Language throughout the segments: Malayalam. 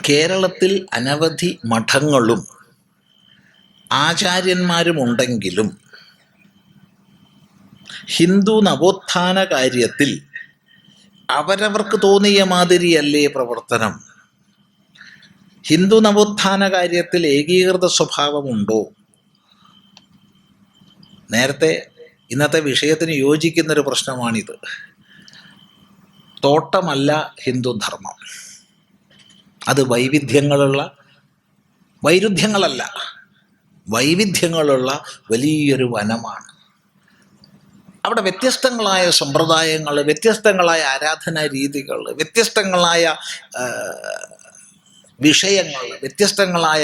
കേരളത്തിൽ അനവധി മഠങ്ങളും ആചാര്യന്മാരുമുണ്ടെങ്കിലും ഹിന്ദു നവോത്ഥാന കാര്യത്തിൽ അവരവർക്ക് തോന്നിയ മാതിരിയല്ലേ പ്രവർത്തനം? ഹിന്ദു നവോത്ഥാന കാര്യത്തിൽ ഏകീകൃത സ്വഭാവമുണ്ടോ? നേരത്തെ ഇന്നത്തെ വിഷയത്തിന് യോജിക്കുന്നൊരു പ്രശ്നമാണിത്. തോട്ടമല്ല ഹിന്ദുധർമ്മം, അത് വൈരുദ്ധ്യങ്ങളുള്ള വലിയൊരു വനമാണ്. അവിടെ വ്യത്യസ്തങ്ങളായ സമ്പ്രദായങ്ങൾ, വ്യത്യസ്തങ്ങളായ ആരാധനാ രീതികൾ, വ്യത്യസ്തങ്ങളായ വിഷയങ്ങൾ, വ്യത്യസ്തങ്ങളായ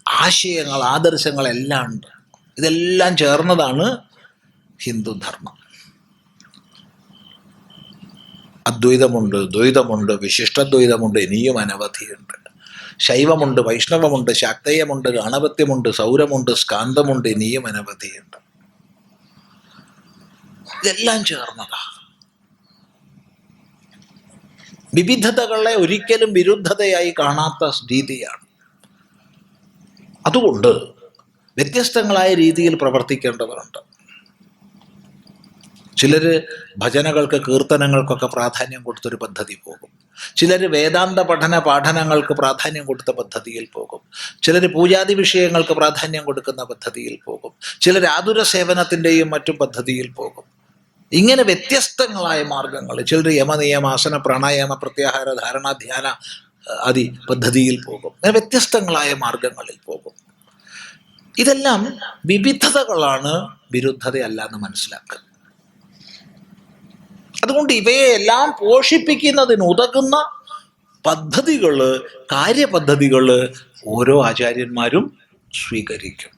ആശയങ്ങൾ, ആദർശങ്ങളെല്ലാം ഉണ്ട്. ഇതെല്ലാം ചേർന്നതാണ് ഹിന്ദുധർമ്മം. അദ്വൈതമുണ്ട്, ദ്വൈതമുണ്ട്, വിശിഷ്ടദ്വൈതമുണ്ട്, ഇനിയും അനവധിയുണ്ട്. ശൈവമുണ്ട്, വൈഷ്ണവമുണ്ട്, ശാക്തേയമുണ്ട്, ഗാണപത്യമുണ്ട്, സൗരമുണ്ട്, സ്കാന്തമുണ്ട്, ഇനിയും അനവധിയുണ്ട്. ഇതെല്ലാം ചേർന്നതാ. വിവിധതകളെ ഒരിക്കലും വിരുദ്ധതയായി കാണാത്ത രീതിയാണ്. അതുകൊണ്ട് വ്യത്യസ്തങ്ങളായ രീതിയിൽ പ്രവർത്തിക്കേണ്ടതുണ്ട്. ചിലർ ഭജനകൾക്ക്, കീർത്തനങ്ങൾക്കൊക്കെ പ്രാധാന്യം കൊടുത്തൊരു പദ്ധതി പോകും. ചിലർ വേദാന്ത പാഠനങ്ങൾക്ക് പ്രാധാന്യം കൊടുത്ത പദ്ധതിയിൽ പോകും. ചിലർ പൂജാതി വിഷയങ്ങൾക്ക് പ്രാധാന്യം കൊടുക്കുന്ന പദ്ധതിയിൽ പോകും. ചിലർ ആതുര സേവനത്തിൻ്റെയും മറ്റും പദ്ധതിയിൽ പോകും. ഇങ്ങനെ വ്യത്യസ്തങ്ങളായ മാർഗങ്ങൾ. ചിലർ യമനിയമ, ആസന, പ്രാണായാമ, പ്രത്യാഹാര, ധാരണ, ധ്യാന ആദി പദ്ധതിയിൽ പോകും. അങ്ങനെ വ്യത്യസ്തങ്ങളായ മാർഗങ്ങളിൽ പോകും. ഇതെല്ലാം വിവിധതകളാണ്, വിരുദ്ധതയല്ല എന്ന് മനസ്സിലാക്കുക. അതുകൊണ്ട് ഇവയെല്ലാം പോഷിപ്പിക്കുന്നതിന് ഉതകുന്ന പദ്ധതികൾ, കാര്യപദ്ധതികൾ ഓരോ ആചാര്യന്മാരും സ്വീകരിക്കും.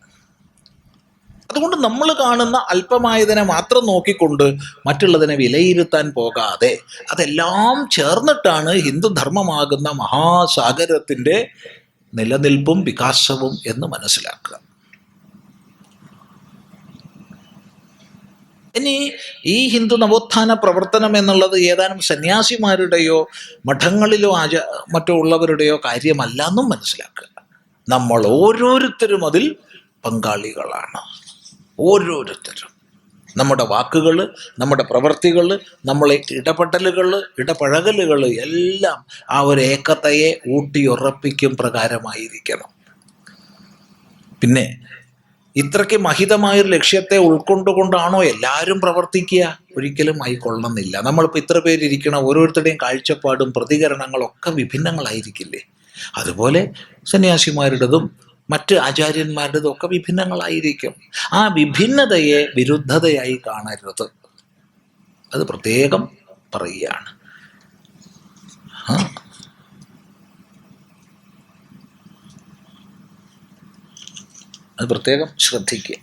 അതുകൊണ്ട് നമ്മൾ കാണുന്ന അല്പമായതിനെ മാത്രം നോക്കിക്കൊണ്ട് മറ്റുള്ളതിനെ വിലയിരുത്താൻ പോകാതെ അതെല്ലാം ചേർന്നിട്ടാണ് ഹിന്ദുധർമ്മമാകുന്ന മഹാസാഗരത്തിൻ്റെ നിലനിൽപ്പും വികാസവും എന്ന് മനസ്സിലാക്കുക. ഇനി ഈ ഹിന്ദു നവോത്ഥാന പ്രവർത്തനം എന്നുള്ളത് ഏതാനും സന്യാസിമാരുടെയോ മഠങ്ങളിലോ മറ്റോ ഉള്ളവരുടെയോ കാര്യമല്ല എന്നും മനസ്സിലാക്കുക. നമ്മൾ ഓരോരുത്തരും അതിൽ പങ്കാളികളാണ്. ഓരോരുത്തരും നമ്മുടെ വാക്കുകൾ, നമ്മുടെ പ്രവൃത്തികൾ, നമ്മളെ ഇടപഴകലുകൾ എല്ലാം ആ ഒരു ഏകതയെ ഊട്ടിയുറപ്പിക്കും പ്രകാരമായിരിക്കണം. പിന്നെ ഇത്രയ്ക്ക് മഹിതമായൊരു ലക്ഷ്യത്തെ ഉൾക്കൊണ്ടുകൊണ്ടാണോ എല്ലാവരും പ്രവർത്തിക്കുക? ഒരിക്കലും ആയിക്കൊള്ളുന്നില്ല. നമ്മളിപ്പോൾ ഇത്ര പേരിരിക്കണം, ഓരോരുത്തരുടെയും കാഴ്ചപ്പാടും പ്രതികരണങ്ങളും ഒക്കെ വിഭിന്നങ്ങളായിരിക്കില്ലേ? അതുപോലെ സന്യാസിമാരുടേതും മറ്റ് ആചാര്യന്മാരുടേതും ഒക്കെ വിഭിന്നങ്ങളായിരിക്കും. ആ വിഭിന്നതയെ വിരുദ്ധതയായി കാണരുത്. അത് പ്രത്യേകം പറയുകയാണ്. അത് പ്രത്യേകം ശ്രദ്ധിക്കുക.